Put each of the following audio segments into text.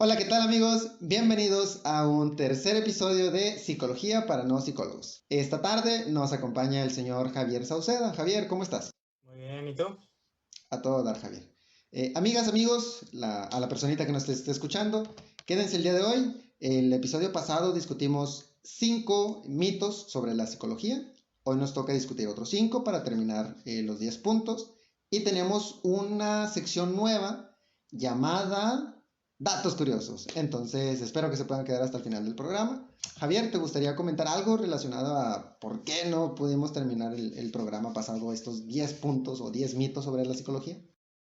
Hola, ¿qué tal amigos? Bienvenidos a un tercer episodio de Psicología para no psicólogos. Esta tarde nos acompaña el señor Javier Sauceda. Javier, ¿cómo estás? Muy bien, ¿y tú? A todo dar, Javier. Amigas, amigos, a la personita que nos esté escuchando, quédense el día de hoy. El episodio pasado discutimos 5 mitos sobre la psicología. Hoy nos toca discutir otros 5 para terminar los 10 puntos. Y tenemos una sección nueva llamada Datos Curiosos. Entonces, espero que se puedan quedar hasta el final del programa. Javier, ¿te gustaría comentar algo relacionado a por qué no pudimos terminar el programa pasado estos 10 puntos o 10 mitos sobre la psicología?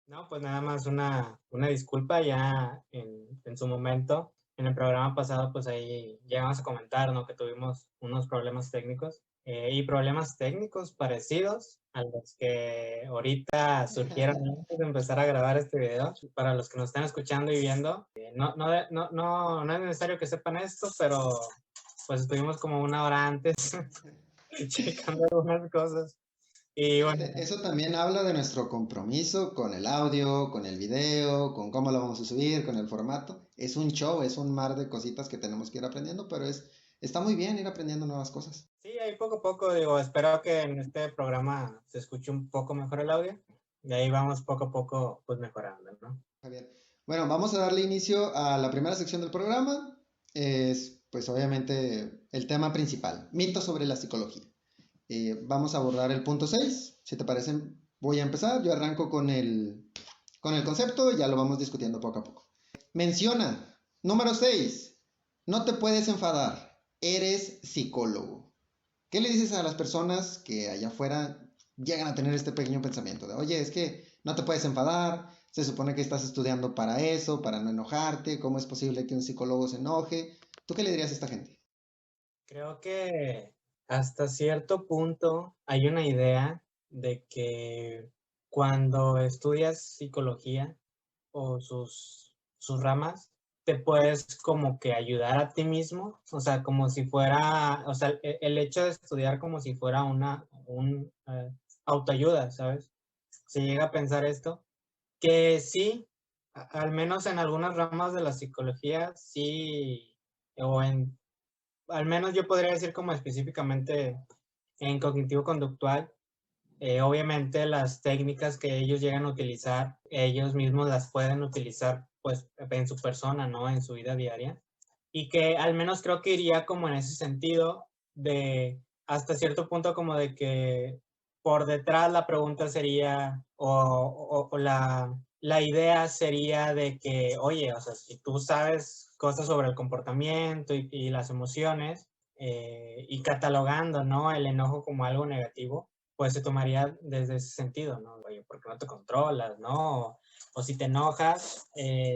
No, pues nada más una disculpa ya en su momento. En el programa pasado, pues ahí llegamos a comentar, ¿no? Que tuvimos unos problemas técnicos y problemas técnicos parecidos a los que ahorita surgieron antes de empezar a grabar este video. Para los que nos están escuchando y viendo, no es necesario que sepan esto, pero pues estuvimos como una hora antes checando algunas cosas. Y bueno, Fíjate, eso también habla de nuestro compromiso con el audio, con el video, con cómo lo vamos a subir, con el formato. Es un show, es un mar de cositas que tenemos que ir aprendiendo, pero está muy bien ir aprendiendo nuevas cosas. sí, ahí poco a poco, digo, espero que en este programa se escuche un poco mejor el audio y ahí vamos poco a poco pues mejorando, ¿no? Javier. Bueno, vamos a darle inicio a la primera sección del programa. Es, pues obviamente, el tema principal, mitos sobre la psicología. Vamos a abordar el punto 6. Si te parece, voy a empezar. Yo arranco con el concepto y ya lo vamos discutiendo poco a poco. Menciona, número 6. No te puedes enfadar. Eres psicólogo. ¿Qué le dices a las personas que allá afuera llegan a tener este pequeño pensamiento de, oye, es que no te puedes enfadar, se supone que estás estudiando para eso, para no enojarte, ¿cómo es posible que un psicólogo se enoje? ¿Tú qué le dirías a esta gente? Creo que hasta cierto punto hay una idea de que cuando estudias psicología o sus ramas, te puedes como que ayudar a ti mismo, o sea, como si fuera, o sea, el hecho de estudiar como si fuera autoayuda, ¿sabes? Se llega a pensar esto, que sí, al menos en algunas ramas de la psicología, sí, o al menos yo podría decir como específicamente en cognitivo-conductual, obviamente las técnicas que ellos llegan a utilizar, ellos mismos las pueden utilizar pues en su persona, ¿no? En su vida diaria. Y que al menos creo que iría como en ese sentido de hasta cierto punto como de que por detrás la pregunta sería o la idea sería de que, oye, o sea, si tú sabes cosas sobre el comportamiento y las emociones y catalogando, ¿no? El enojo como algo negativo, pues se tomaría desde ese sentido, ¿no? Oye, ¿por qué no te controlas, no? O si te enojas,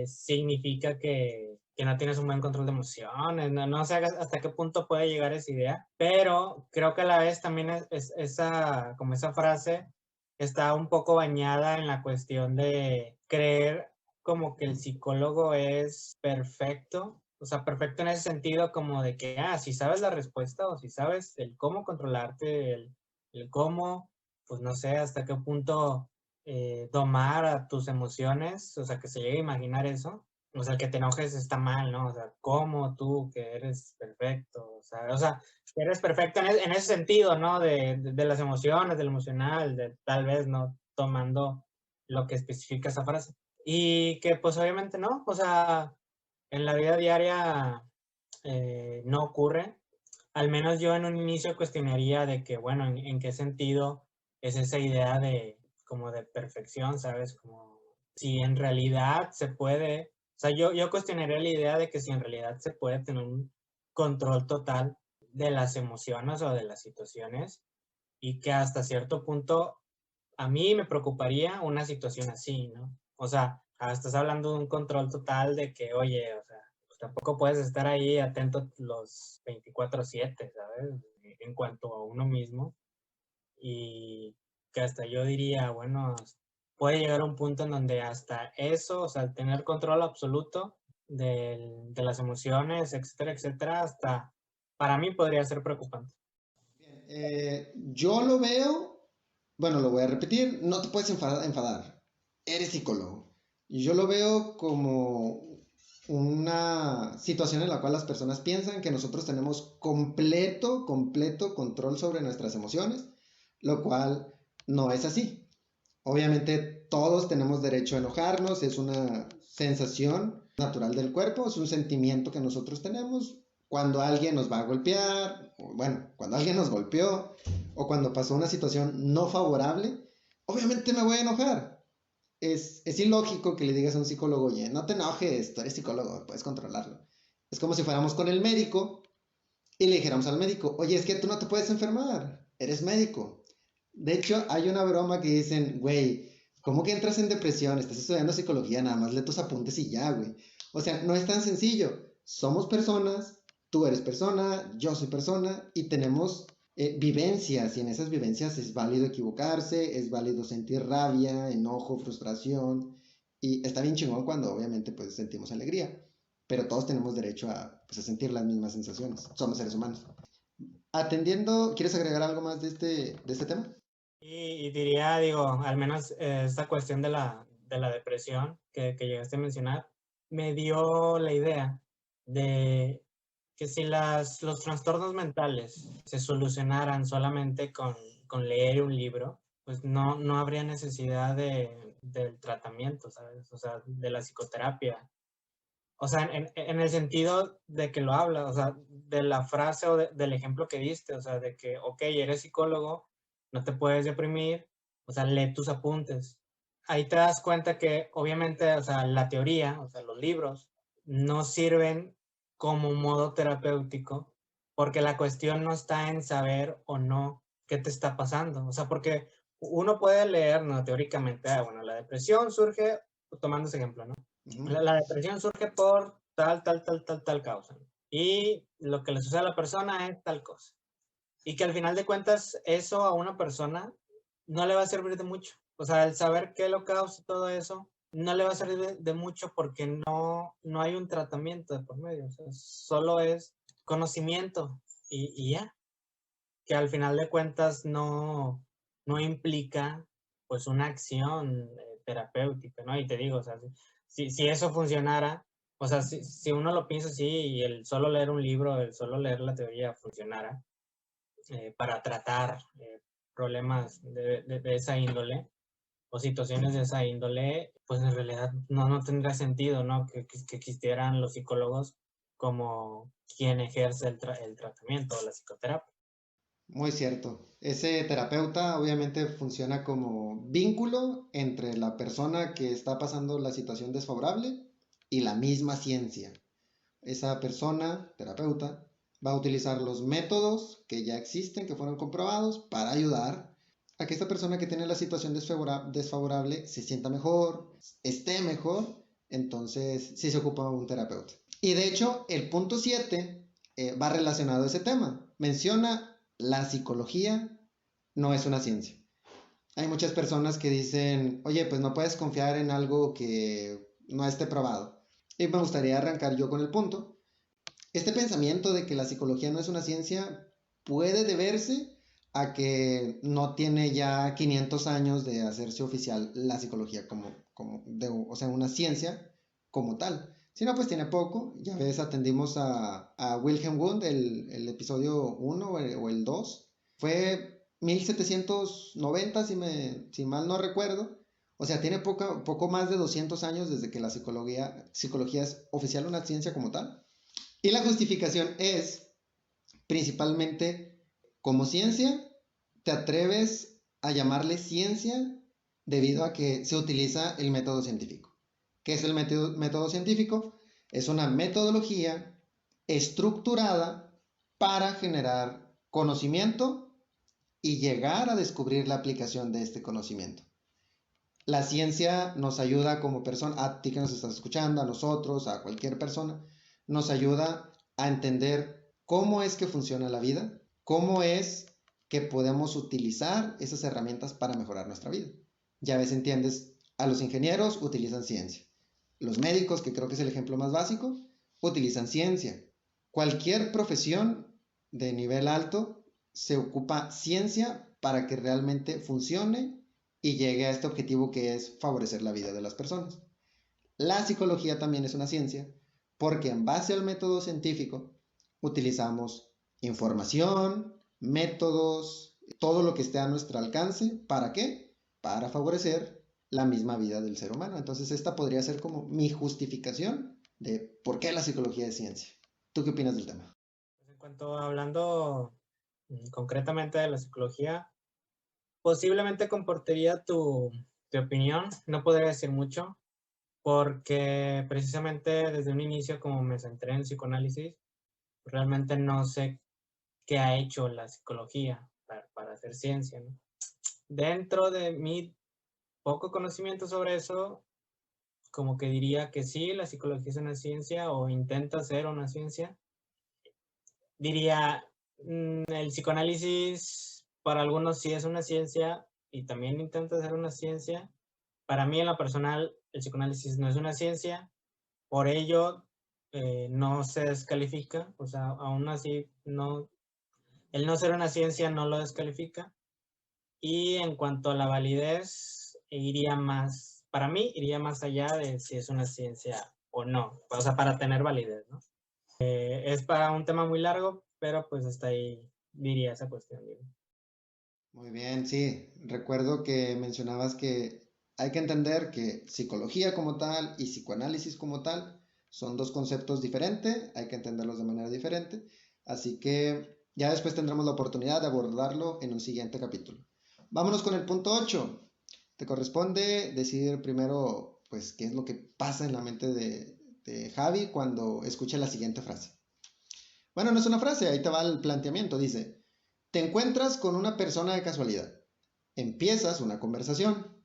significa que no tienes un buen control de emociones, no sé hasta qué punto puede llegar esa idea, pero creo que a la vez también como esa frase está un poco bañada en la cuestión de creer como que el psicólogo es perfecto, o sea, perfecto en ese sentido como de que, si sabes la respuesta o si sabes el cómo controlarte, el cómo, pues no sé hasta qué punto domar a tus emociones, o sea, que se llegue a imaginar eso, o sea, que te enojes está mal, ¿no? O sea, ¿cómo tú que eres perfecto? O sea, que eres perfecto en ese sentido, ¿no? De las emociones, del emocional, de tal vez no tomando lo que especifica esa frase. Y que pues obviamente no, o sea, en la vida diaria no ocurre. Al menos yo en un inicio cuestionaría de que, bueno, en qué sentido es esa idea de como de perfección, ¿sabes? Como si en realidad se puede, o sea, yo cuestionaría la idea de que si en realidad se puede tener un control total de las emociones o de las situaciones y que hasta cierto punto a mí me preocuparía una situación así, ¿no? O sea, estás hablando de un control total de que, oye, o sea, pues tampoco puedes estar ahí atento los 24/7, ¿sabes? En cuanto a uno mismo. Y que hasta yo diría, bueno, puede llegar a un punto en donde hasta eso, o sea, tener control absoluto de las emociones, etcétera, etcétera, hasta para mí podría ser preocupante. Bien, yo lo veo, bueno, lo voy a repetir, no te puedes enfadar, eres psicólogo. Y yo lo veo como una situación en la cual las personas piensan que nosotros tenemos completo control sobre nuestras emociones, lo cual no es así. Obviamente todos tenemos derecho a enojarnos, es una sensación natural del cuerpo, es un sentimiento que nosotros tenemos cuando alguien nos va a golpear, o bueno, cuando alguien nos golpeó o cuando pasó una situación no favorable, obviamente me voy a enojar. Es ilógico que le digas a un psicólogo, oye, no te enojes, tú eres psicólogo, puedes controlarlo. Es como si fuéramos con el médico y le dijéramos al médico, oye, es que tú no te puedes enfermar, eres médico. De hecho, hay una broma que dicen, güey, ¿cómo que entras en depresión? Estás estudiando psicología, nada más lee tus apuntes y ya, güey. O sea, no es tan sencillo. Somos personas, tú eres persona, yo soy persona y tenemos vivencias y en esas vivencias es válido equivocarse, es válido sentir rabia, enojo, frustración y está bien chingón cuando obviamente pues sentimos alegría, pero todos tenemos derecho a, pues, a sentir las mismas sensaciones. Somos seres humanos. Atendiendo, ¿quieres agregar algo más de este tema? Y diría, digo, al menos esta cuestión de la depresión que llegaste a mencionar, me dio la idea de que si los trastornos mentales se solucionaran solamente con leer un libro, pues no habría necesidad del tratamiento, ¿sabes? O sea, de la psicoterapia. O sea, en el sentido de que lo habla, o sea, de la frase o del ejemplo que diste, o sea, de que, ok, eres psicólogo, no te puedes deprimir, o sea, lee tus apuntes. Ahí te das cuenta que, obviamente, o sea, la teoría, o sea, los libros, no sirven como modo terapéutico, porque la cuestión no está en saber o no qué te está pasando. O sea, porque uno puede leer, ¿no? Teóricamente, bueno, la depresión surge, tomando ese ejemplo, ¿no? Ujú. La depresión surge por tal causa. Y lo que le sucede a la persona es tal cosa. Y que al final de cuentas, eso a una persona no le va a servir de mucho. O sea, el saber qué lo causa y todo eso, no le va a servir de mucho porque no hay un tratamiento de por medio. O sea, solo es conocimiento y ya. Que al final de cuentas no implica pues una acción terapéutica, ¿no? Y te digo, o sea, si eso funcionara, o sea, si uno lo piensa así y el solo leer un libro, el solo leer la teoría funcionara para tratar problemas de esa índole o situaciones de esa índole, pues en realidad no tendría sentido, ¿no? Que existieran los psicólogos como quien ejerce el tratamiento o la psicoterapia. Muy cierto. Ese terapeuta obviamente funciona como vínculo entre la persona que está pasando la situación desfavorable y la misma ciencia. Esa persona, terapeuta, va a utilizar los métodos que ya existen, que fueron comprobados, para ayudar a que esta persona que tiene la situación desfavorable se sienta mejor, esté mejor. Entonces, sí se ocupa un terapeuta. Y de hecho, el punto 7 va relacionado a ese tema. Menciona la psicología no es una ciencia. Hay muchas personas que dicen, oye, pues no puedes confiar en algo que no esté probado. Y me gustaría arrancar yo con el punto. Este pensamiento de que la psicología no es una ciencia puede deberse a que no tiene ya 500 años de hacerse oficial la psicología o sea, una ciencia como tal. Si no, pues tiene poco. Ya ves, atendimos a Wilhelm Wundt, el episodio 1 o el 2. Fue 1790, si mal no recuerdo. O sea, tiene poco más de 200 años desde que la psicología es oficial una ciencia como tal. Y la justificación es principalmente como ciencia, te atreves a llamarle ciencia debido a que se utiliza el método científico. ¿Qué es el método científico? Es una metodología estructurada para generar conocimiento y llegar a descubrir la aplicación de este conocimiento. La ciencia nos ayuda como persona, a ti que nos estás escuchando, a nosotros, a cualquier persona, nos ayuda a entender cómo es que funciona la vida, cómo es que podemos utilizar esas herramientas para mejorar nuestra vida. Ya ves, entiendes, a los ingenieros utilizan ciencia. Los médicos, que creo que es el ejemplo más básico, utilizan ciencia. Cualquier profesión de nivel alto se ocupa ciencia para que realmente funcione y llegue a este objetivo que es favorecer la vida de las personas. La psicología también es una ciencia porque en base al método científico utilizamos información, métodos, todo lo que esté a nuestro alcance. ¿Para qué? Para favorecer la misma vida del ser humano. Entonces esta podría ser como mi justificación de por qué la psicología es ciencia. ¿Tú qué opinas del tema? En cuanto hablando concretamente de la psicología, posiblemente compartiría tu opinión, no podría decir mucho, porque precisamente desde un inicio, como me centré en psicoanálisis, realmente no sé qué ha hecho la psicología para hacer ciencia, ¿no? Dentro de mi poco conocimiento sobre eso, como que diría que sí, la psicología es una ciencia o intenta ser una ciencia. Diría, el psicoanálisis para algunos sí es una ciencia y también intenta ser una ciencia. Para mí, en lo personal, el psicoanálisis no es una ciencia, por ello no se descalifica, o sea, aún así, no, el no ser una ciencia no lo descalifica. Y en cuanto a la validez, iría más, para mí, iría más allá de si es una ciencia o no, o sea, para tener validez, ¿no? Es para un tema muy largo, pero pues hasta ahí diría esa cuestión. Digo. Muy bien, sí. Recuerdo que mencionabas que hay que entender que psicología como tal y psicoanálisis como tal son dos conceptos diferentes, hay que entenderlos de manera diferente, así que ya después tendremos la oportunidad de abordarlo en un siguiente capítulo. Vámonos con el punto 8. Te corresponde decir primero, pues, qué es lo que pasa en la mente de Javi cuando escucha la siguiente frase. Bueno, no es una frase, ahí te va el planteamiento. Dice, te encuentras con una persona de casualidad. Empiezas una conversación.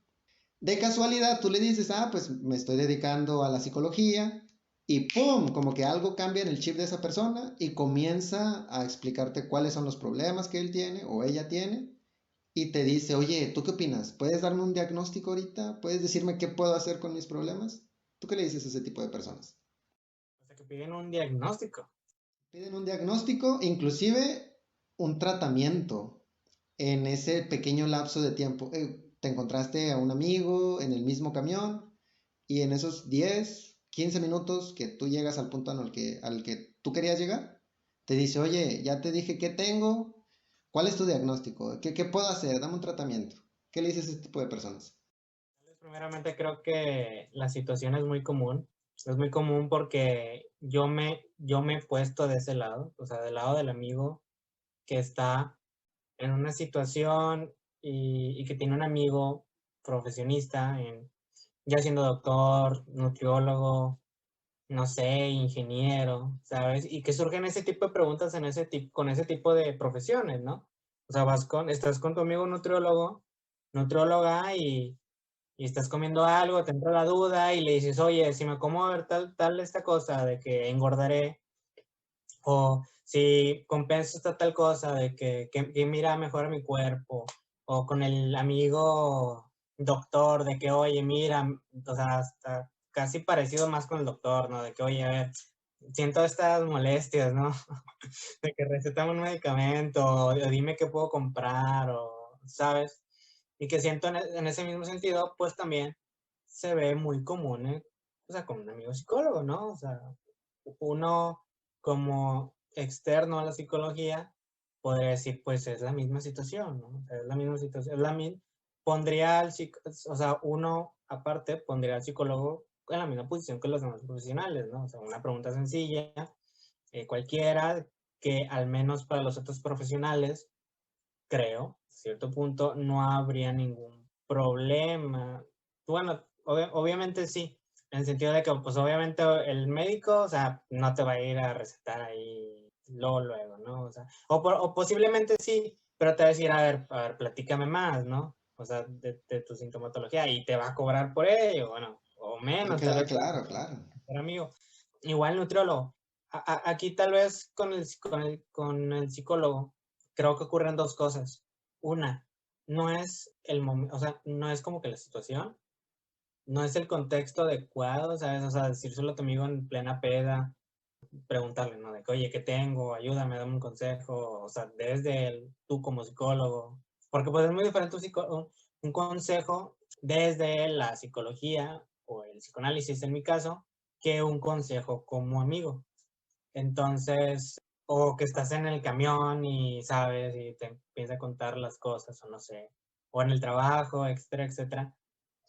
De casualidad tú le dices, pues me estoy dedicando a la psicología y ¡pum! Como que algo cambia en el chip de esa persona y comienza a explicarte cuáles son los problemas que él tiene o ella tiene y te dice, oye, ¿tú qué opinas? ¿Puedes darme un diagnóstico ahorita? ¿Puedes decirme qué puedo hacer con mis problemas? ¿Tú qué le dices a ese tipo de personas? O sea, que piden un diagnóstico. Piden un diagnóstico, inclusive un tratamiento en ese pequeño lapso de tiempo. Te encontraste a un amigo en el mismo camión y en esos 10, 15 minutos que tú llegas al punto al que tú querías llegar, te dice, oye, ya te dije qué tengo, ¿cuál es tu diagnóstico? ¿Qué puedo hacer? Dame un tratamiento. ¿Qué le dices a este tipo de personas? Primeramente creo que la situación es muy común. Es muy común porque yo me he puesto de ese lado, o sea, del lado del amigo que está en una situación y que tiene un amigo profesionista, ya siendo doctor, nutriólogo, no sé, ingeniero, ¿sabes? Y que surgen ese tipo de preguntas con ese tipo de profesiones, ¿no? O sea, estás con tu amigo nutriólogo, nutrióloga y estás comiendo algo, te entra la duda y le dices, oye, si me como a ver tal esta cosa de que engordaré, o si compenso esta tal cosa de que mira mejor mi cuerpo, o con el amigo doctor de que, oye, mira, o sea, hasta casi parecido más con el doctor, ¿no? De que, oye, a ver, siento estas molestias, ¿no? De que recetame un medicamento, o dime qué puedo comprar, o, ¿sabes? Y que siento en ese mismo sentido, pues también se ve muy común, o sea, con un amigo psicólogo, ¿no? O sea, uno como externo a la psicología podría decir, pues es la misma situación, ¿no? O sea, es la misma situación, pondría o sea, uno aparte pondría al psicólogo en la misma posición que los demás profesionales, ¿no? O sea, una pregunta sencilla, cualquiera, que al menos para los otros profesionales, creo, a cierto punto, no habría ningún problema. Bueno, obviamente sí, en el sentido de que, pues obviamente el médico, o sea, no te va a ir a recetar ahí luego, ¿no? O sea, o posiblemente sí, pero te va a decir, a ver, platícame más, ¿no? O sea, de tu sintomatología y te va a cobrar por ello, bueno, o Sí, menos, tal vez, claro, claro. por amigo. Igual nutriólogo. Aquí tal vez con el psicólogo, creo que ocurren dos cosas. Una, no es el momento, o sea, no es como que la situación, no es el contexto adecuado, ¿sabes? O sea, decírselo a tu amigo en plena peda, preguntarle, ¿no? De que, oye, ¿qué tengo? Ayúdame, dame un consejo, o sea, desde tú como psicólogo, porque pues es muy diferente un consejo desde la psicología o el psicoanálisis en mi caso, que un consejo como amigo. Entonces, o que estás en el camión y sabes y te empieza a contar las cosas o no sé, o en el trabajo, etcétera, etcétera.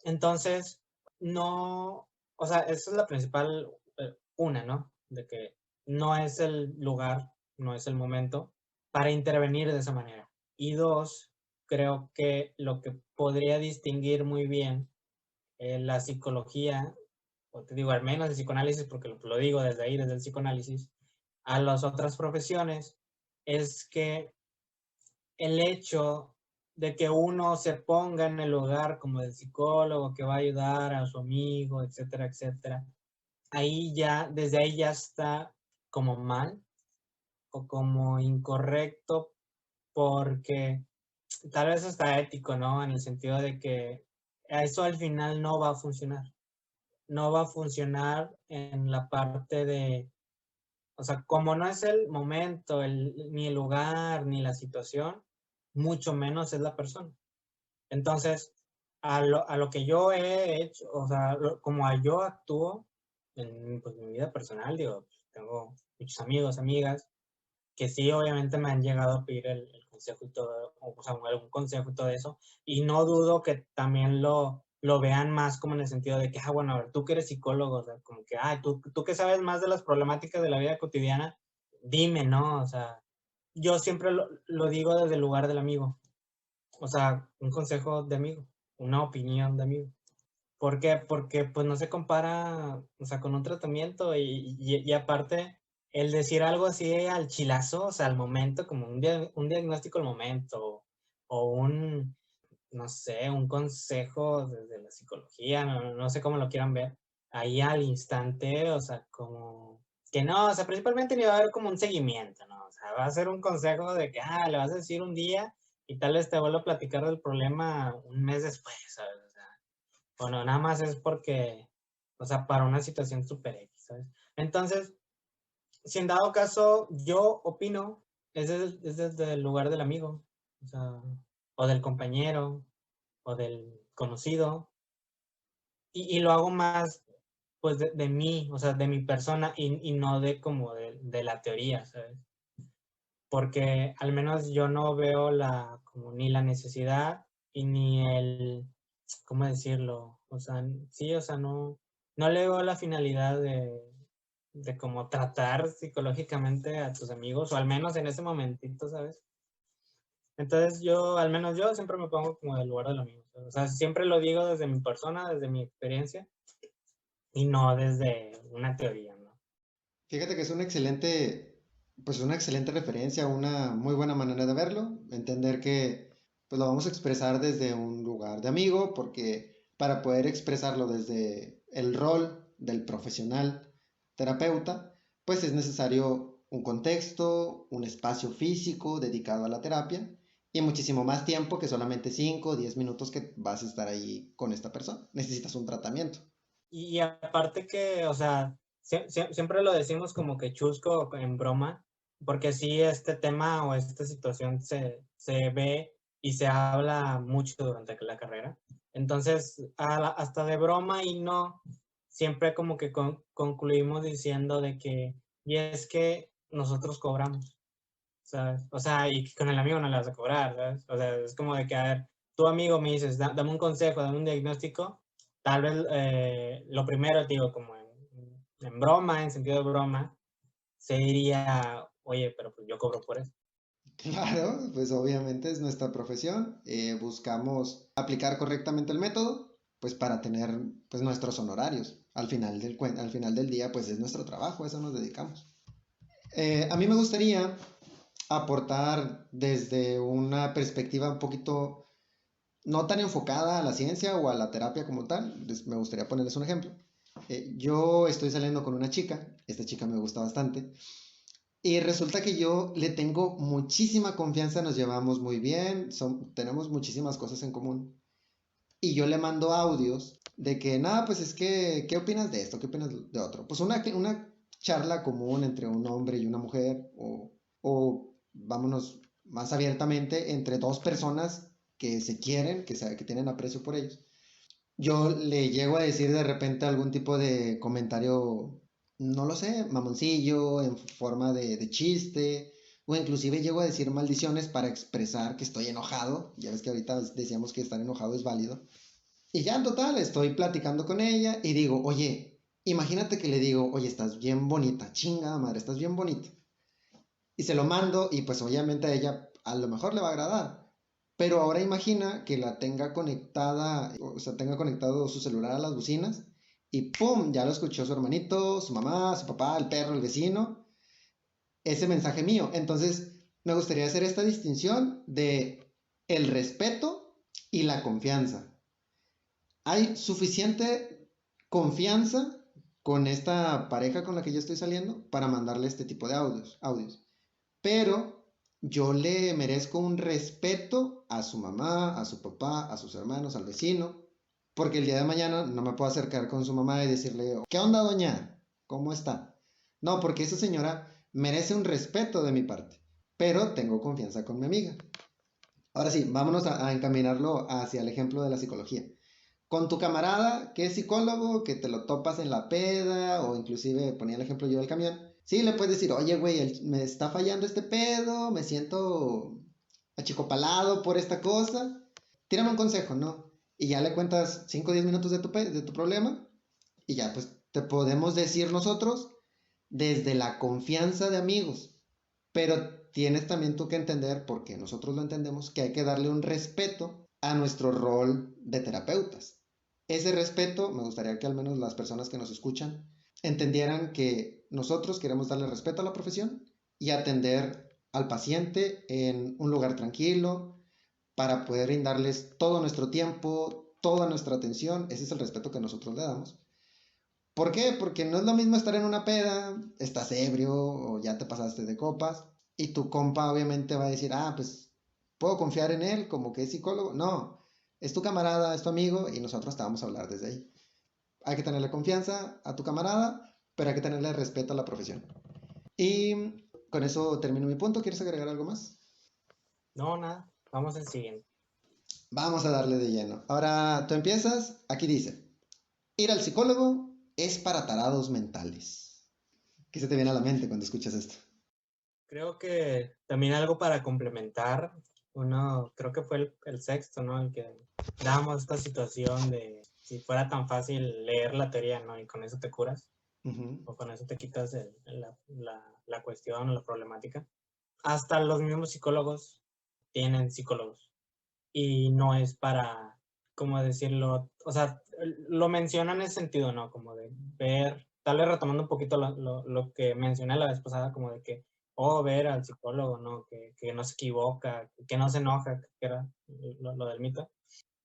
Entonces, no, o sea, esa es la principal, una, ¿no? De que no es el lugar, no es el momento para intervenir de esa manera. Y dos, creo que lo que podría distinguir muy bien la psicología, o te digo, al menos el psicoanálisis, porque lo digo desde ahí, desde el psicoanálisis, a las otras profesiones, es que el hecho de que uno se ponga en el lugar como del psicólogo que va a ayudar a su amigo, etcétera, etcétera, ahí ya, desde ahí ya está como mal o como incorrecto porque tal vez está ético, ¿no? En el sentido de que eso al final no va a funcionar. No va a funcionar en la parte de, o sea, como no es el momento, ni el lugar, ni la situación, mucho menos es la persona. Entonces, a lo que yo he hecho, o sea, como yo actúo en pues, mi vida personal, digo, pues, tengo muchos amigos, amigas, que sí, obviamente me han llegado a pedir el consejo y todo, o sea, algún consejo y todo eso, y no dudo que también lo vean más como en el sentido de que, ah, bueno, a ver, tú que eres psicólogo, o sea, como que, ah, tú que sabes más de las problemáticas de la vida cotidiana, dime, ¿no? O sea, yo siempre lo digo desde el lugar del amigo, o sea, un consejo de amigo, una opinión de amigo. ¿Por qué? Porque pues no se compara, o sea, con un tratamiento y aparte el decir algo así al chilazo, o sea, al momento, como un diagnóstico al momento o un, no sé, un consejo desde la psicología, no sé cómo lo quieran ver, ahí al instante, o sea, como que no, o sea, principalmente ni va a haber como un seguimiento, ¿no? O sea, va a ser un consejo de que, ah, le vas a decir un día y tal vez te vuelvo a platicar del problema un mes después, ¿sabes? O sea, bueno, nada más es porque, o sea, para una situación super X, ¿sabes? Entonces, si en dado caso yo opino, es desde el lugar del amigo, o sea, o del compañero, o del conocido, y lo hago más, pues, de mí, o sea, de mi persona, y no de como de la teoría, ¿sabes? Porque al menos yo no veo como ni la necesidad y ni ¿cómo decirlo? O sea, sí, o sea, no le veo la finalidad de como tratar psicológicamente a tus amigos, o al menos en ese momentito, ¿sabes? Entonces yo, al menos yo, siempre me pongo como del lugar del amigo. O sea, siempre lo digo desde mi persona, desde mi experiencia, y no desde una teoría, ¿no? Fíjate que es pues una excelente referencia, una muy buena manera de verlo, entender que pues lo vamos a expresar desde un lugar de amigo, porque para poder expresarlo desde el rol del profesional terapeuta, pues es necesario un contexto, un espacio físico dedicado a la terapia y muchísimo más tiempo que solamente 5 o 10 minutos que vas a estar ahí con esta persona. Necesitas un tratamiento. Y aparte que, o sea, siempre lo decimos como que chusco en broma, porque sí este tema o esta situación se ve y se habla mucho durante la carrera. Entonces, hasta de broma y no, siempre como que concluimos diciendo de que, y es que nosotros cobramos, ¿sabes? O sea, y con el amigo no le vas a cobrar, ¿sabes? O sea, es como de que, a ver, tu amigo me dices, dame un consejo, dame un diagnóstico, tal vez lo primero, te digo, como en broma, en sentido de broma, se diría, oye, pero pues yo cobro por eso. Claro, pues obviamente es nuestra profesión. Buscamos aplicar correctamente el método, pues para tener pues nuestros honorarios. Al final del día, pues es nuestro trabajo, a eso nos dedicamos. A mí me gustaría aportar desde una perspectiva un poquito no tan enfocada a la ciencia o a la terapia como tal. Me gustaría ponerles un ejemplo. Yo estoy saliendo con una chica, esta chica me gusta bastante. Y resulta que yo le tengo muchísima confianza, nos llevamos muy bien, tenemos muchísimas cosas en común. Y yo le mando audios de que, nada, pues es que, ¿qué opinas de esto? ¿Qué opinas de otro? Pues una charla común entre un hombre y una mujer, o vámonos más abiertamente, entre dos personas que se quieren, que tienen aprecio por ellos. yo le llego a decir de repente algún tipo de comentario, no lo sé, mamoncillo, en forma de chiste, o inclusive llego a decir maldiciones para expresar que estoy enojado. Ya ves que ahorita decíamos que estar enojado es válido. Y ya en total estoy platicando con ella y digo, oye, imagínate que le digo, oye, estás bien bonita, chingada madre, estás bien bonita. Y se lo mando y pues obviamente a ella a lo mejor le va a agradar. Pero ahora imagina que la tenga conectada, o sea, tenga conectado su celular a las bocinas y ¡pum! Ya lo escuchó su hermanito, su mamá, su papá, el perro, el vecino, ese mensaje mío. Entonces, me gustaría hacer esta distinción de el respeto y la confianza. Hay suficiente confianza con esta pareja con la que yo estoy saliendo para mandarle este tipo de audios. Pero yo le merezco un respeto a su mamá, a su papá, a sus hermanos, al vecino, porque el día de mañana no me puedo acercar con su mamá y decirle, ¿qué onda, doña? ¿Cómo está? No, porque esa señora merece un respeto de mi parte, pero tengo confianza con mi amiga. Ahora sí, vámonos a encaminarlo hacia el ejemplo de la psicología. Con tu camarada que es psicólogo, que te lo topas en la peda, o inclusive ponía el ejemplo yo del camión, sí le puedes decir, oye, güey, me está fallando este pedo, me siento achicopalado por esta cosa, tírame un consejo, ¿no? Y ya le cuentas 5 o 10 minutos de tu problema, y ya pues te podemos decir nosotros desde la confianza de amigos, pero tienes también tú que entender, porque nosotros lo entendemos, que hay que darle un respeto a nuestro rol de terapeutas. Ese respeto, me gustaría que al menos las personas que nos escuchan entendieran que nosotros queremos darle respeto a la profesión y atender al paciente en un lugar tranquilo para poder brindarles todo nuestro tiempo, toda nuestra atención. Ese es el respeto que nosotros le damos. ¿Por qué? Porque no es lo mismo estar en una peda, estás ebrio o ya te pasaste de copas y tu compa obviamente va a decir, ah, pues puedo confiar en él como que es psicólogo. No, es tu camarada, es tu amigo y nosotros te vamos a hablar desde ahí. Hay que tenerle confianza a tu camarada, pero hay que tenerle respeto a la profesión. Y con eso termino mi punto. ¿Quieres agregar algo más? No, nada. Vamos al siguiente. Vamos a darle de lleno. Ahora tú empiezas. Aquí dice, ir al psicólogo es para tarados mentales. ¿Qué se te viene a la mente cuando escuchas esto? Creo que también algo para complementar, uno, creo que fue el sexto, ¿no? El que damos esta situación de si fuera tan fácil leer la teoría, ¿no? Y con eso te curas, Ujú. o con eso te quitas la cuestión o la problemática. Hasta los mismos psicólogos tienen psicólogos. Y no es para, ¿cómo decirlo? O sea, lo mencionan en ese sentido, ¿no? Como de ver, tal vez retomando un poquito lo que mencioné la vez pasada, como de que, ver al psicólogo, ¿no? Que no se equivoca, que no se enoja, que era lo del mito.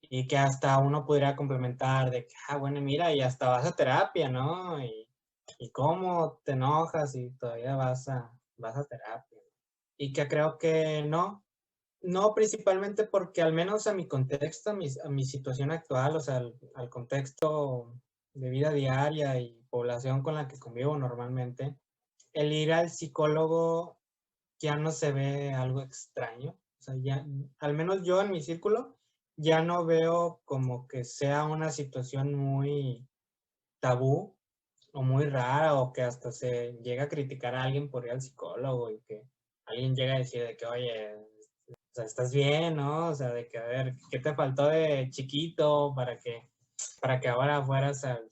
Y que hasta uno pudiera complementar de que, bueno, mira, y hasta vas a terapia, ¿no? Y cómo te enojas y todavía vas a terapia. Y que creo que no, principalmente porque al menos a mi contexto, a mi situación actual, o sea, al contexto de vida diaria y población con la que convivo normalmente, el ir al psicólogo ya no se ve algo extraño. O sea, ya, al menos yo en mi círculo, ya no veo como que sea una situación muy tabú o muy rara o que hasta se llega a criticar a alguien por ir al psicólogo y que alguien llega a decir de que, oye, o sea, estás bien, ¿no? O sea, de que, a ver, ¿qué te faltó de chiquito para que ahora fueras al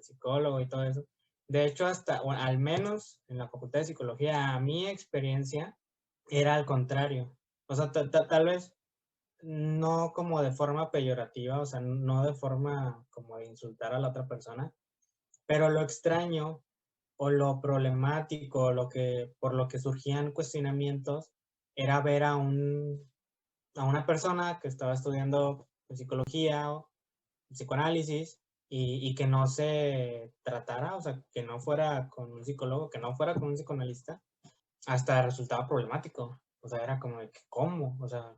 psicólogo y todo eso? De hecho, hasta, bueno, al menos en la Facultad de Psicología, a mi experiencia era al contrario. O sea, tal vez no como de forma peyorativa, o sea, no de forma como de insultar a la otra persona, pero lo extraño o lo problemático, por lo que surgían cuestionamientos, era ver a una persona que estaba estudiando psicología o psicoanálisis y que no se tratara, o sea, que no fuera con un psicólogo, que no fuera con un psicoanalista, hasta resultaba problemático. O sea, era como de que, ¿cómo? O sea,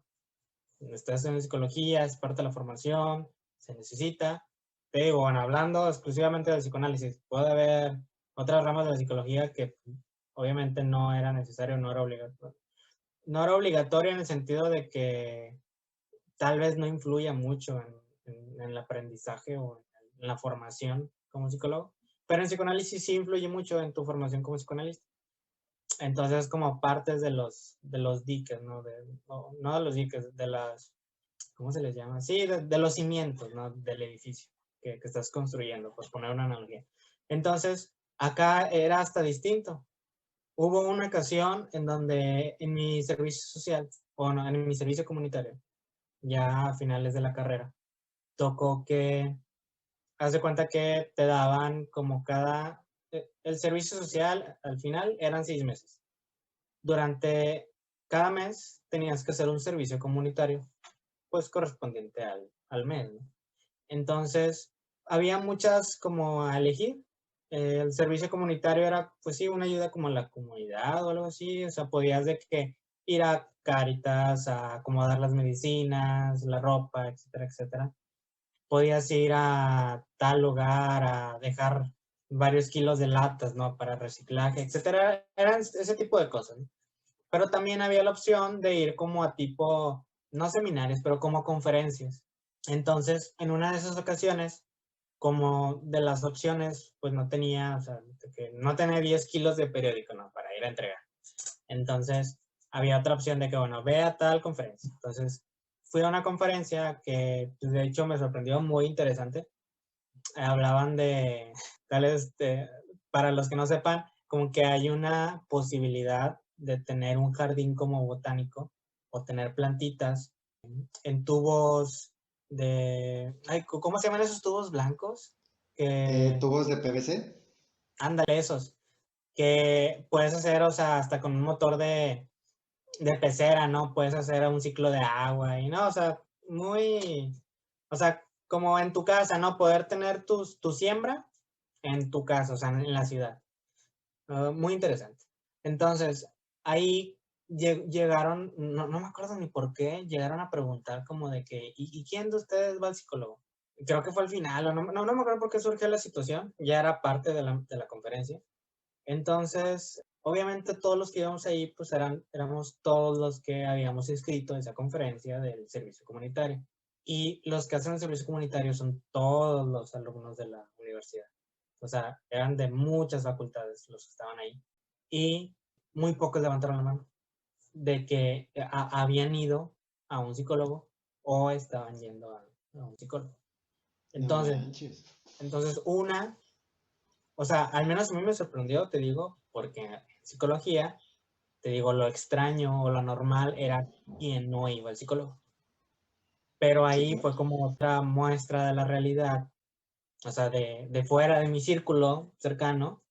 estás en psicología, es parte de la formación, se necesita. Te digo, bueno, hablando exclusivamente del psicoanálisis, puede haber otras ramas de la psicología que obviamente no era necesario, no era obligatorio. No era obligatorio en el sentido de que tal vez no influya mucho en el aprendizaje o en la formación como psicólogo, pero en psicoanálisis sí influye mucho en tu formación como psicoanalista. Entonces, como partes de los diques, ¿no? No de los diques, de las, ¿cómo se les llama? Sí, de los cimientos, ¿no? Del edificio que estás construyendo, por poner una analogía. Entonces, acá era hasta distinto. Hubo una ocasión en donde en mi servicio social, o no, en mi servicio comunitario, ya a finales de la carrera, tocó que, haz de cuenta que te daban como el servicio social al final eran 6 meses. Durante cada mes tenías que hacer un servicio comunitario, pues correspondiente al mes, ¿no? Entonces, había muchas como a elegir. El servicio comunitario era, pues sí, una ayuda como a la comunidad o algo así. O sea, podías de que ir a Cáritas a acomodar las medicinas, la ropa, etcétera, etcétera. Podías ir a tal lugar a dejar varios kilos de latas, ¿no? Para reciclaje, etcétera. Eran ese tipo de cosas, ¿no? Pero también había la opción de ir como a tipo, no seminarios, pero como conferencias. Entonces, en una de esas ocasiones, como de las opciones, pues no tenía, o sea, que no tenía 10 kilos de periódico, ¿no? Para ir a entregar. Entonces, había otra opción de que, bueno, ve a tal conferencia. Entonces, fui a una conferencia que, pues, de hecho, me sorprendió muy interesante. Hablaban de, tales, para los que no sepan, como que hay una posibilidad de tener un jardín como botánico o tener plantitas en tubos ay, ¿cómo se llaman esos tubos blancos? Que, ¿Tubos de PVC? ándale, esos, que puedes hacer, o sea, hasta con un motor de pecera, ¿no? Puedes hacer un ciclo de agua y no, o sea, o sea, como en tu casa, ¿no? Poder tener tu siembra en tu casa, o sea, en la ciudad. Muy interesante. Entonces, ahí llegaron, no me acuerdo ni por qué, llegaron a preguntar como de que, ¿y quién de ustedes va al psicólogo? Creo que fue al final, o no me acuerdo por qué surgió la situación, ya era parte de la conferencia. Entonces, obviamente todos los que íbamos ahí, pues éramos todos los que habíamos inscrito esa conferencia del servicio comunitario. Y los que hacen el servicio comunitario son todos los alumnos de la universidad. O sea, eran de muchas facultades los que estaban ahí. Y muy pocos levantaron la mano de que habían ido a un psicólogo o estaban yendo a un psicólogo. No Entonces, manches. entonces o sea, al menos a mí me sorprendió, te digo, porque en psicología, te digo, lo extraño o lo normal era quien no iba al psicólogo. Pero Sí, ahí claro. fue como otra muestra de la realidad, o sea, de fuera de mi círculo cercano,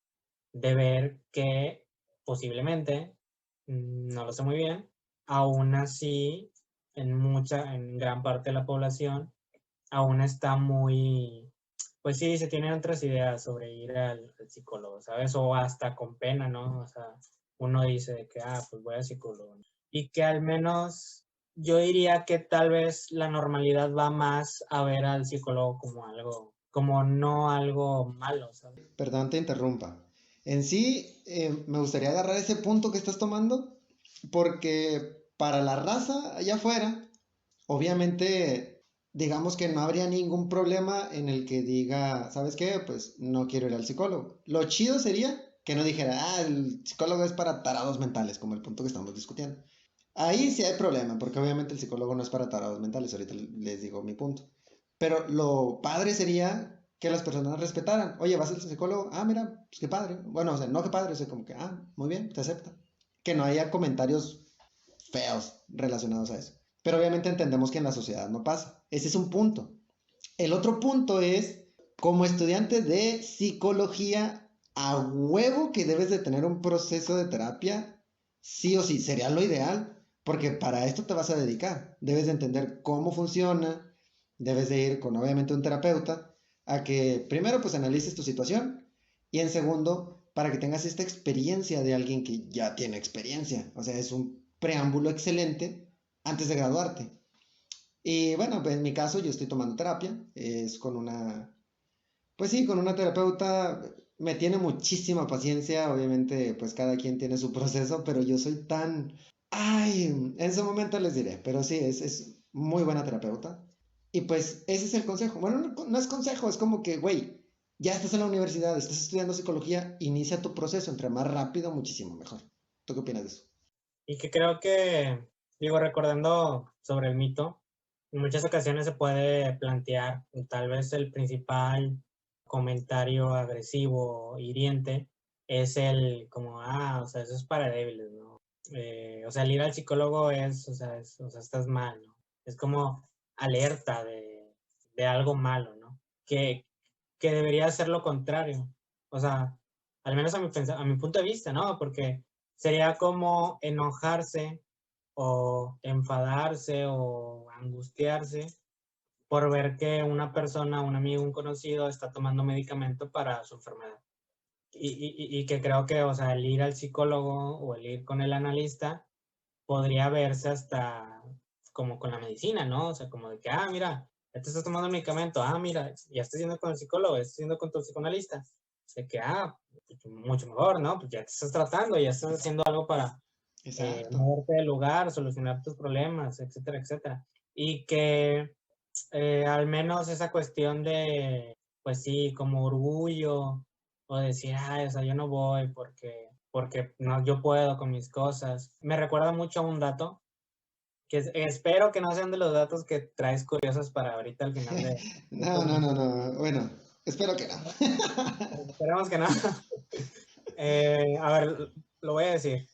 de ver que posiblemente, no lo sé muy bien, aún así, en gran parte de la población, aún está muy, pues sí, se tienen otras ideas sobre ir al psicólogo, ¿sabes? O hasta con pena, ¿no? O sea, uno dice de que, pues voy al psicólogo, ¿no? Y que al menos yo diría que tal vez la normalidad va más a ver al psicólogo como algo, como no algo malo, ¿sabes? Perdón, te interrumpa. En sí, me gustaría agarrar ese punto que estás tomando, porque para la raza allá afuera, obviamente, digamos que no habría ningún problema en el que diga, ¿sabes qué? Pues no quiero ir al psicólogo. Lo chido sería que no dijera, el psicólogo es para tarados mentales, como el punto que estamos discutiendo. Ahí sí hay problema, porque obviamente el psicólogo no es para tarados mentales, ahorita les digo mi punto. Pero lo padre sería que las personas respetaran. Oye, ¿vas al psicólogo? Ah, mira, pues qué padre. Bueno, o sea, no qué padre, o sea, como que, muy bien, te acepta. Que no haya comentarios feos relacionados a eso. Pero obviamente entendemos que en la sociedad no pasa. Ese es un punto. El otro punto es, como estudiante de psicología, a huevo que debes de tener un proceso de terapia, sí o sí, sería lo ideal, porque para esto te vas a dedicar. Debes de entender cómo funciona, debes de ir con obviamente un terapeuta a que primero pues analices tu situación y en segundo para que tengas esta experiencia de alguien que ya tiene experiencia. O sea, es un preámbulo excelente antes de graduarte. Y bueno, pues en mi caso yo estoy tomando terapia, es con pues sí, con una terapeuta, me tiene muchísima paciencia, obviamente pues cada quien tiene su proceso, pero yo soy tan, en su momento les diré, pero sí, es muy buena terapeuta. Y pues ese es el consejo. Bueno, no es consejo, es como que, güey, ya estás en la universidad, estás estudiando psicología, inicia tu proceso, entre más rápido, muchísimo mejor. ¿Tú qué opinas de eso? Y que creo que, digo, recordando sobre el mito, en muchas ocasiones se puede plantear tal vez el principal comentario agresivo, hiriente, es el como, o sea, eso es para débiles, ¿no? O sea, el ir al psicólogo es, o sea, estás mal, ¿no? Es como alerta de algo malo, ¿no? Que debería ser lo contrario. O sea, al menos a mi punto de vista, ¿no? Porque sería como enojarse o enfadarse o angustiarse por ver que una persona, un amigo, un conocido está tomando medicamento para su enfermedad. Y que creo que, o sea, el ir al psicólogo o el ir con el analista podría verse hasta como con la medicina, ¿no? O sea, como de que, mira, ya te estás tomando un medicamento, mira, ya estás yendo con el psicólogo, ya estás yendo con tu psicoanalista. De que, pues, mucho mejor, ¿no? Pues ya te estás tratando, ya estás haciendo algo para Exacto. moverte del lugar, solucionar tus problemas, etcétera, etcétera. Y que al menos esa cuestión de, pues sí, como orgullo, o decir, o sea, yo no voy porque no, yo puedo con mis cosas. Me recuerda mucho a un dato, que espero que no sean de los datos que traes curiosos para ahorita al final de No, estos no, no, minutos. no. Bueno, espero que no. Esperemos que no. A ver, lo voy a decir.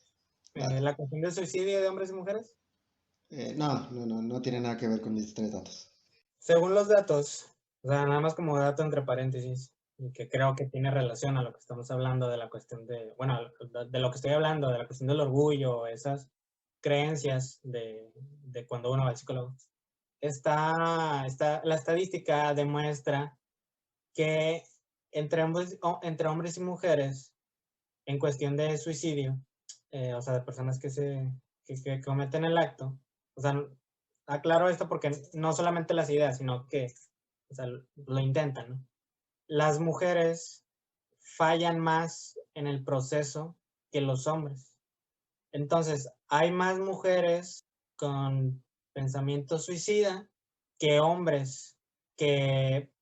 Vale. La cuestión del suicidio de hombres y mujeres. No, no, no, no tiene nada que ver con mis tres datos. Según los datos, o sea, nada más como dato entre paréntesis, y que creo que tiene relación a lo que estamos hablando de la cuestión de, bueno, de lo que estoy hablando, de la cuestión del orgullo, esas creencias de cuando uno va al psicólogo. La estadística demuestra que entre hombres y mujeres, en cuestión de suicidio, o sea, de personas que cometen el acto, o sea, aclaro esto porque no solamente las ideas, sino que, o sea, lo intentan, ¿no? Las mujeres fallan más en el proceso que los hombres. Entonces, hay más mujeres con pensamiento suicida que hombres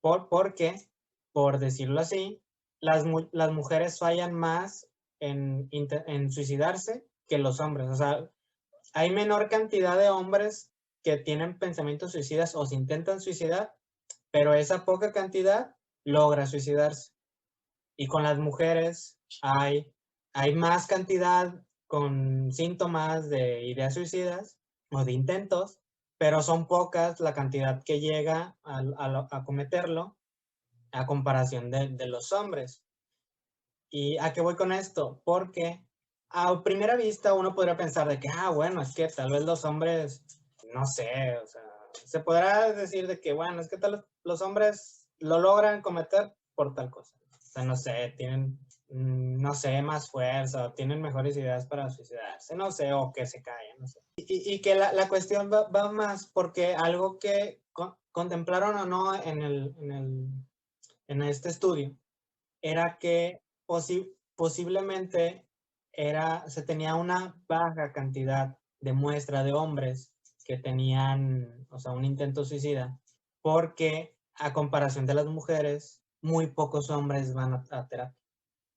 porque, por decirlo así, las mujeres fallan más en suicidarse que los hombres. O sea, hay menor cantidad de hombres que tienen pensamientos suicidas o se intentan suicidar, pero esa poca cantidad logra suicidarse. Y con las mujeres hay más cantidad con síntomas de ideas suicidas o de intentos, pero son pocas la cantidad que llega a cometerlo a comparación de los hombres. ¿Y a qué voy con esto? Porque a primera vista uno podría pensar de que, bueno, es que tal vez los hombres, no sé, o sea, se podrá decir de que, bueno, es que tal vez los hombres lo logran cometer por tal cosa. O sea, no sé, tienen, no sé, más fuerza, o tienen mejores ideas para suicidarse, no sé, o que se callan, no sé. Y que la cuestión va más porque algo que contemplaron o no en este estudio era que posiblemente se tenía una baja cantidad de muestra de hombres que tenían, o sea, un intento suicida, porque a comparación de las mujeres, muy pocos hombres van a terapia.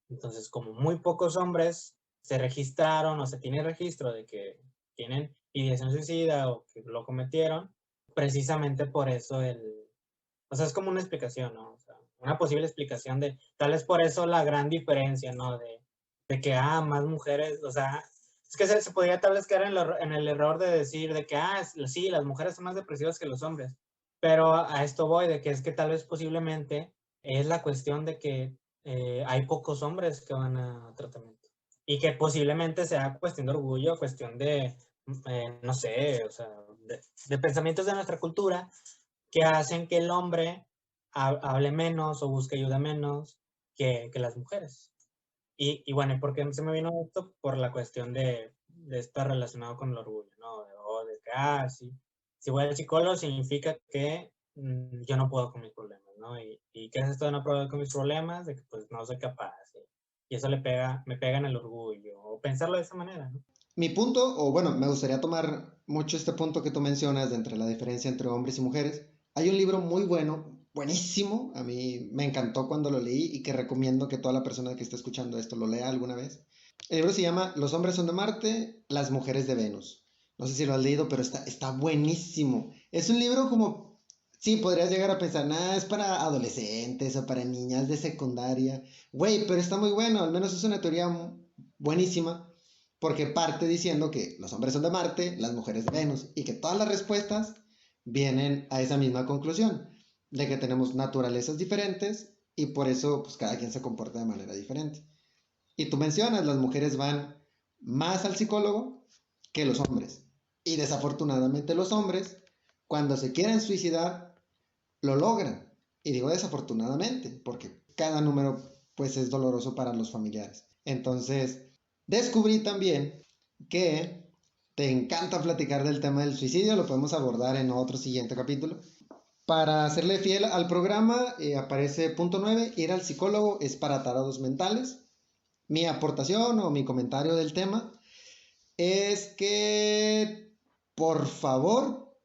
Entonces, como muy pocos hombres se registraron o se tiene registro de que tienen ideación suicida o que lo cometieron, precisamente por eso o sea, es como una explicación, ¿no? O sea, una posible explicación de, tal vez por eso la gran diferencia, ¿no? De que, más mujeres, o sea, es que se podría tal vez quedar en el error de decir de que, sí, las mujeres son más depresivas que los hombres, pero a esto voy, de que es que tal vez posiblemente es la cuestión de que hay pocos hombres que van a tratamiento y que posiblemente sea cuestión de orgullo, cuestión de, no sé, o sea, de pensamientos de nuestra cultura que hacen que el hombre hable menos o busque ayuda menos que las mujeres. Y bueno, ¿y por qué se me vino esto? Por la cuestión de estar relacionado con el orgullo, ¿no? O de que, sí, si voy al psicólogo significa que yo no puedo con mis problemas, ¿no? Y ¿qué es esto de no poder con mis problemas? De que pues no soy capaz. Y eso me pega en el orgullo. O pensarlo de esa manera, ¿no? Mi punto, o bueno, me gustaría tomar mucho este punto que tú mencionas de entre la diferencia entre hombres y mujeres, Hay un libro muy bueno, buenísimo, a mí me encantó cuando lo leí y que recomiendo que toda la persona que esté escuchando esto lo lea alguna vez. El libro se llama Los hombres son de Marte, las mujeres de Venus. No sé si lo has leído, pero está buenísimo. Es un libro como, sí, podrías llegar a pensar, nada, es para adolescentes o para niñas de secundaria. Güey, pero está muy bueno, al menos es una teoría buenísima, porque parte diciendo que los hombres son de Marte, las mujeres de Venus, y que todas las respuestas vienen a esa misma conclusión, de que tenemos naturalezas diferentes y por eso pues cada quien se comporta de manera diferente. Y tú mencionas, las mujeres van más al psicólogo que los hombres. Y desafortunadamente los hombres, cuando se quieren suicidar, lo logran. Y digo desafortunadamente, porque cada número pues es doloroso para los familiares. Entonces, descubrí también que te encanta platicar del tema del suicidio, lo podemos abordar en otro siguiente capítulo. Para serle fiel al programa, aparece punto 9, ir al psicólogo es para tarados mentales. Mi aportación o mi comentario del tema es que por favor,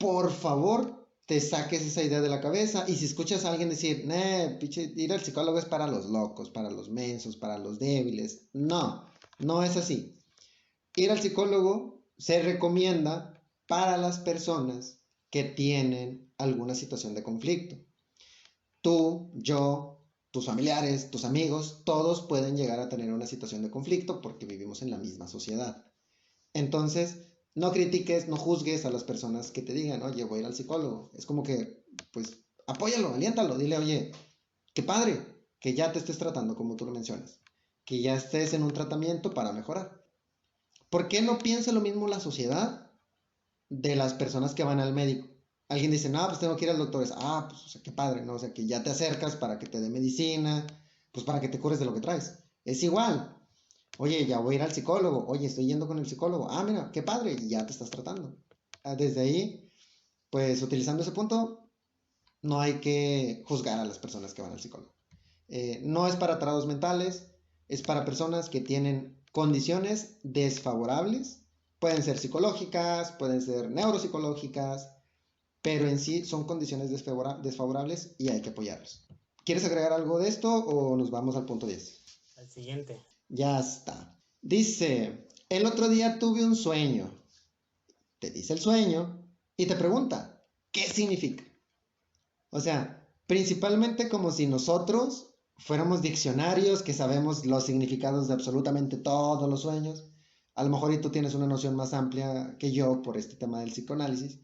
te saques esa idea de la cabeza. Y si escuchas a alguien decir, pinche, ir al psicólogo es para los locos, para los mensos, para los débiles. No, no es así. Ir al psicólogo se recomienda para las personas que tienen alguna situación de conflicto. Tú, yo, tus familiares, tus amigos, todos pueden llegar a tener una situación de conflicto porque vivimos en la misma sociedad. Entonces, no critiques, no juzgues a las personas que te digan, oye, voy a ir al psicólogo. Es como que, pues, apóyalo, aliéntalo, dile, oye, qué padre que ya te estés tratando como tú lo mencionas, que ya estés en un tratamiento para mejorar. ¿Por qué no piensa lo mismo la sociedad de las personas que van al médico? Alguien dice, no, pues tengo que ir al doctor. Pues, o sea, qué padre, ¿no? O sea, que ya te acercas para que te dé medicina, pues para que te cures de lo que traes. Es igual. Oye, ya voy a ir al psicólogo. Oye, estoy yendo con el psicólogo. Mira, qué padre, y ya te estás tratando. Desde ahí, pues utilizando ese punto, no hay que juzgar a las personas que van al psicólogo. No es para tarados mentales, es para personas que tienen condiciones desfavorables. Pueden ser psicológicas, pueden ser neuropsicológicas, pero en sí son condiciones desfavorables y hay que apoyarlos. ¿Quieres agregar algo de esto o nos vamos al punto 10? Al siguiente. Ya está. Dice, el otro día tuve un sueño. Te dice el sueño y te pregunta, ¿qué significa? O sea, principalmente como si nosotros fuéramos diccionarios que sabemos los significados de absolutamente todos los sueños. A lo mejor y tú tienes una noción más amplia que yo por este tema del psicoanálisis,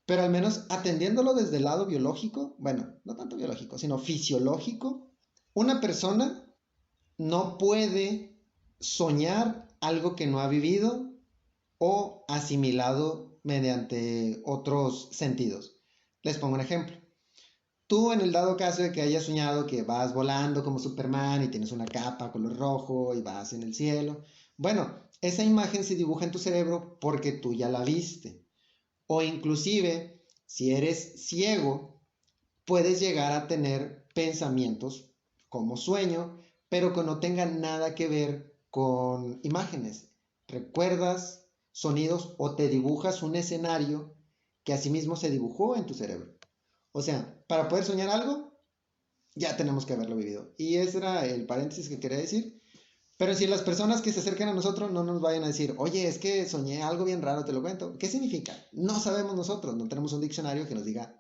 pero al menos atendiéndolo desde el lado biológico, bueno, no tanto biológico, sino fisiológico, una persona no puede soñar algo que no ha vivido o asimilado mediante otros sentidos. Les pongo un ejemplo. Tú en el dado caso de que hayas soñado que vas volando como Superman y tienes una capa color rojo y vas en el cielo, bueno, esa imagen se dibuja en tu cerebro porque tú ya la viste. O inclusive, si eres ciego, puedes llegar a tener pensamientos como sueño, pero que no tengan nada que ver con imágenes. Recuerdas sonidos o te dibujas un escenario que asimismo se dibujó en tu cerebro. O sea, para poder soñar algo, ya tenemos que haberlo vivido. Y ese era el paréntesis que quería decir. Pero si las personas que se acercan a nosotros no nos vayan a decir, oye, es que soñé algo bien raro, te lo cuento. ¿Qué significa? No sabemos nosotros, no tenemos un diccionario que nos diga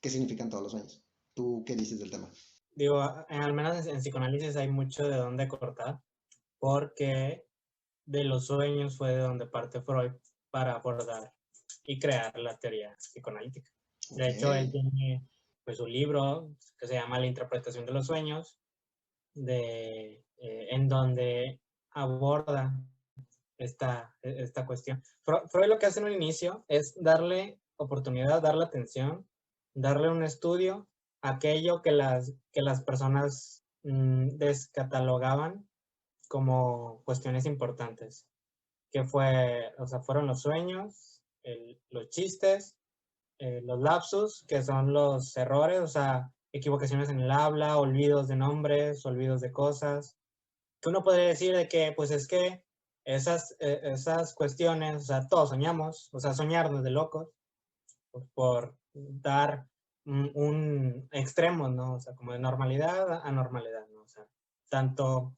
qué significan todos los sueños. ¿Tú qué dices del tema? Digo, al menos en psicoanálisis hay mucho de dónde cortar, porque de los sueños fue de donde parte Freud para abordar y crear la teoría psicoanalítica. De Ok. hecho, él tiene pues un libro que se llama La interpretación de los sueños, en donde aborda esta cuestión. Freud lo que hace en un inicio es darle oportunidad, darle atención, darle un estudio a aquello que las personas descatalogaban como cuestiones importantes, que fueron los sueños, los chistes, los lapsus, que son los errores, o sea, equivocaciones en el habla, olvidos de nombres, olvidos de cosas, que uno podría decir de que, pues es que esas cuestiones, o sea, todos soñamos, o sea, soñarnos de locos, por dar un extremo, ¿no? O sea, como de normalidad a anormalidad, ¿no? O sea, tanto,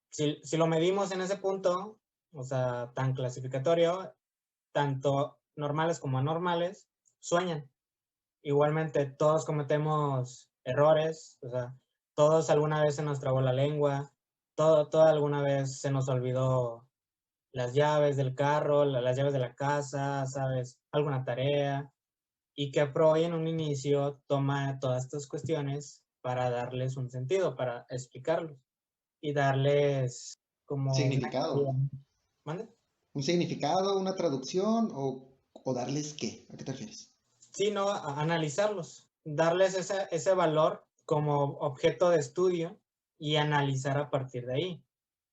si lo medimos en ese punto, o sea, tan clasificatorio, tanto normales como anormales sueñan. Igualmente, todos cometemos errores, o sea, todos alguna vez se nos trabó la lengua, todo alguna vez se nos olvidó las llaves del carro, las llaves de la casa, ¿sabes? Alguna tarea. Y que Freud en un inicio toma todas estas cuestiones para darles un sentido, para explicarlos y darles como una Significado. claridad. ¿Mande? ¿Un significado, una traducción o darles qué? ¿A qué te refieres? Sí, no, analizarlos, darles ese valor como objeto de estudio y analizar a partir de ahí.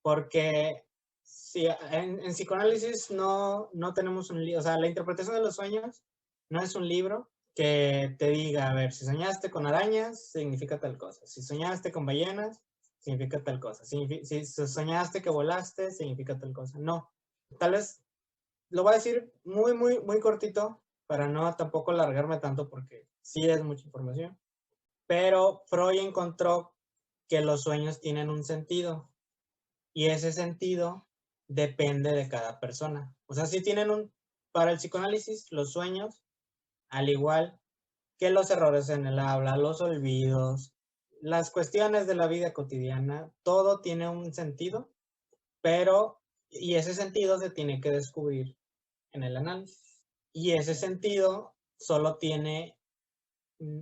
Porque si en psicoanálisis no tenemos un libro, o sea, la interpretación de los sueños no es un libro que te diga, a ver, si soñaste con arañas, significa tal cosa. Si soñaste con ballenas, significa tal cosa. Si soñaste que volaste, significa tal cosa. No. Tal vez lo voy a decir muy cortito para no tampoco alargarme tanto porque sí es mucha información. Pero Freud encontró que los sueños tienen un sentido y ese sentido depende de cada persona. O sea, si tienen para el psicoanálisis, los sueños, al igual que los errores en el habla, los olvidos, las cuestiones de la vida cotidiana, todo tiene un sentido, y ese sentido se tiene que descubrir en el análisis. Y ese sentido solo tiene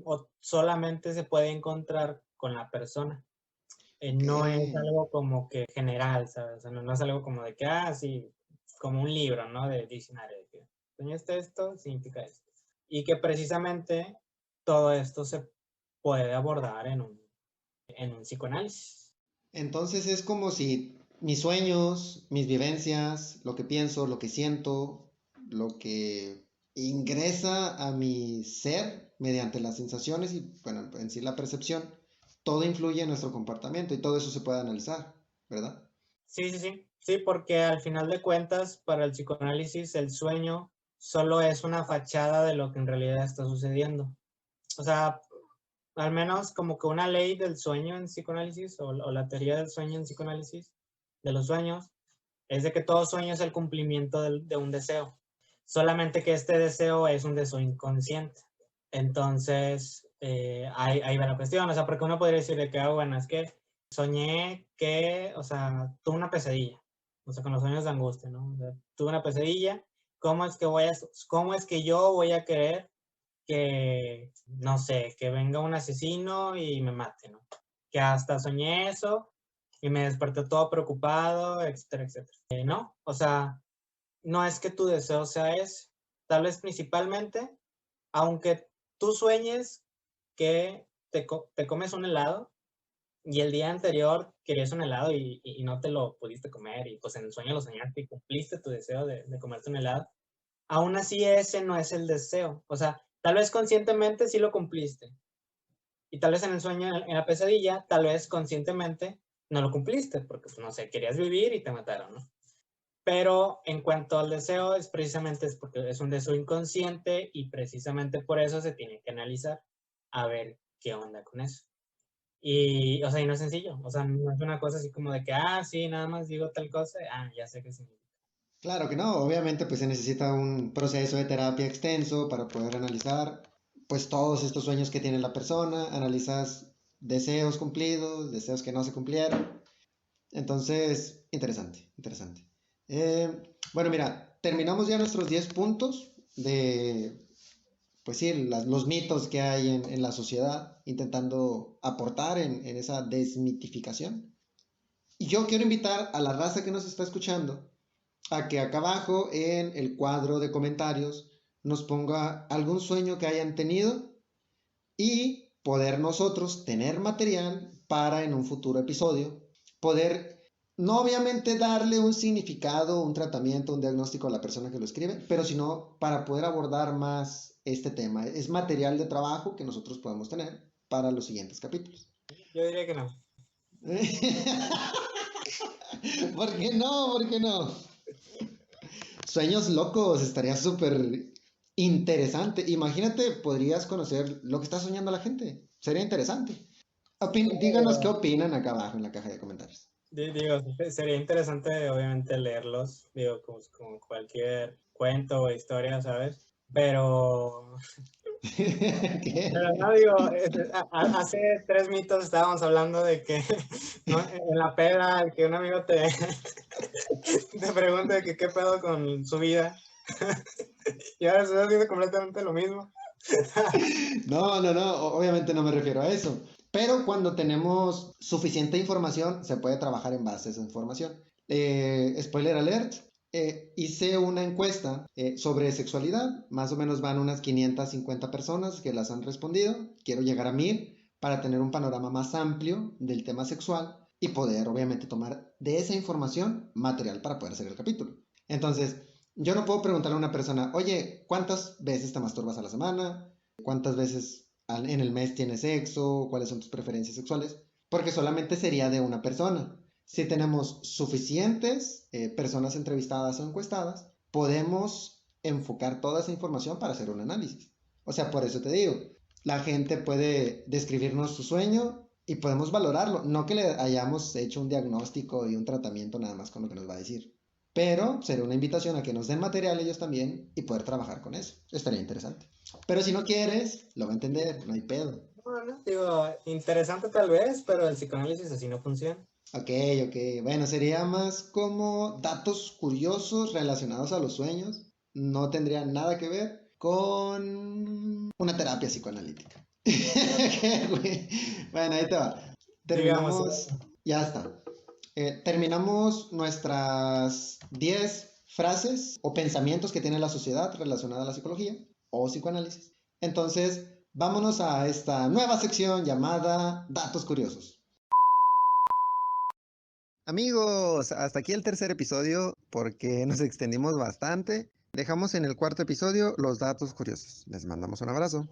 o solamente se puede encontrar con la persona. Ok. No es algo como que general, ¿sabes? O sea, no es algo como de que, sí, como un libro, ¿no? De diccionario, de que soñaste esto, significa esto. Y que precisamente todo esto se puede abordar en un psicoanálisis. Entonces es como si mis sueños, mis vivencias, lo que pienso, lo que siento, lo que ingresa a mi ser mediante las sensaciones y, bueno, en sí la percepción, todo influye en nuestro comportamiento y todo eso se puede analizar, ¿verdad? Sí, sí, sí. Sí, porque al final de cuentas, para el psicoanálisis, el sueño solo es una fachada de lo que en realidad está sucediendo. O sea, al menos como que una ley del sueño en psicoanálisis o la teoría del sueño en psicoanálisis, de los sueños, es de que todo sueño es el cumplimiento de un deseo. Solamente que este deseo es un deseo inconsciente. Entonces, ahí va la cuestión. O sea, porque uno podría decir de que, bueno, es que soñé que, o sea, tuve una pesadilla. O sea, con los sueños de angustia, ¿no? O sea, tuve una pesadilla. ¿Cómo es que yo voy a querer que, no sé, que venga un asesino y me mate, ¿no? Que hasta soñé eso y me desperté todo preocupado, etcétera, etcétera. ¿No? O sea, no es que tu deseo sea ese. Tal vez principalmente, aunque tú sueñes que te comes un helado y el día anterior querías un helado y no te lo pudiste comer y pues en el sueño lo soñaste y cumpliste tu deseo de comerte un helado, aún así ese no es el deseo. O sea, tal vez conscientemente sí lo cumpliste. Y tal vez en el sueño, en la pesadilla, tal vez conscientemente no lo cumpliste, porque, pues, no sé, querías vivir y te mataron, ¿no? Pero en cuanto al deseo, es porque es un deseo inconsciente y precisamente por eso se tiene que analizar a ver qué onda con eso. Y, o sea, y no es sencillo. O sea, no es una cosa así como de que, sí, nada más digo tal cosa, ya sé qué significa. Claro que no, obviamente pues se necesita un proceso de terapia extenso para poder analizar pues todos estos sueños que tiene la persona, analizas deseos cumplidos, deseos que no se cumplieron. Entonces, interesante, interesante. Bueno, mira, terminamos ya nuestros 10 puntos de, pues sí, los mitos que hay en la sociedad, intentando aportar en esa desmitificación. Y yo quiero invitar a la raza que nos está escuchando a que acá abajo en el cuadro de comentarios nos ponga algún sueño que hayan tenido y poder nosotros tener material para en un futuro episodio poder no obviamente darle un significado, un tratamiento, un diagnóstico a la persona que lo escribe, pero sino para poder abordar más este tema. Es material de trabajo que nosotros podemos tener para los siguientes capítulos. Yo diría que no. ¿Por qué no? ¿Por qué no? Sueños locos, estaría súper Interesante. Imagínate, podrías conocer lo que está soñando la gente. Sería interesante. Díganos qué opinan acá abajo en la caja de comentarios. Digo, sería interesante obviamente leerlos, digo, como cualquier cuento o historia, ¿sabes? Pero ¿Qué? no digo, hace 3 mitos estábamos hablando de que ¿no? En la peda, que un amigo te pregunte que qué pedo con su vida. Y ahora estoy haciendo completamente lo mismo. No, no, no, obviamente no me refiero a eso. Pero cuando tenemos suficiente información, se puede trabajar en base a esa información. Spoiler alert, hice una encuesta sobre sexualidad. Más o menos van unas 550 personas que las han respondido. Quiero llegar a 1000 para tener un panorama más amplio del tema sexual y poder, obviamente, tomar de esa información material para poder hacer el capítulo. Entonces, yo no puedo preguntarle a una persona, oye, ¿cuántas veces te masturbas a la semana? ¿Cuántas veces en el mes tienes sexo? ¿Cuáles son tus preferencias sexuales? Porque solamente sería de una persona. Si tenemos suficientes personas entrevistadas o encuestadas, podemos enfocar toda esa información para hacer un análisis. O sea, por eso te digo, la gente puede describirnos su sueño y podemos valorarlo. No que le hayamos hecho un diagnóstico y un tratamiento nada más con lo que nos va a decir. Pero será una invitación a que nos den material ellos también y poder trabajar con eso. Estaría interesante. Pero si no quieres, lo va a entender, no hay pedo. Bueno, digo, interesante tal vez, pero el psicoanálisis así no funciona. Ok, ok. Bueno, sería más como datos curiosos relacionados a los sueños. No tendría nada que ver con una terapia psicoanalítica. ¿Qué, güey? Bueno, ahí te va. Digamos, Terminamos. Ya está. Terminamos nuestras 10 frases o pensamientos que tiene la sociedad relacionada a la psicología o psicoanálisis. Entonces, vámonos a esta nueva sección llamada Datos Curiosos. Amigos, hasta aquí el tercer episodio porque nos extendimos bastante. Dejamos en el cuarto episodio los datos curiosos. Les mandamos un abrazo.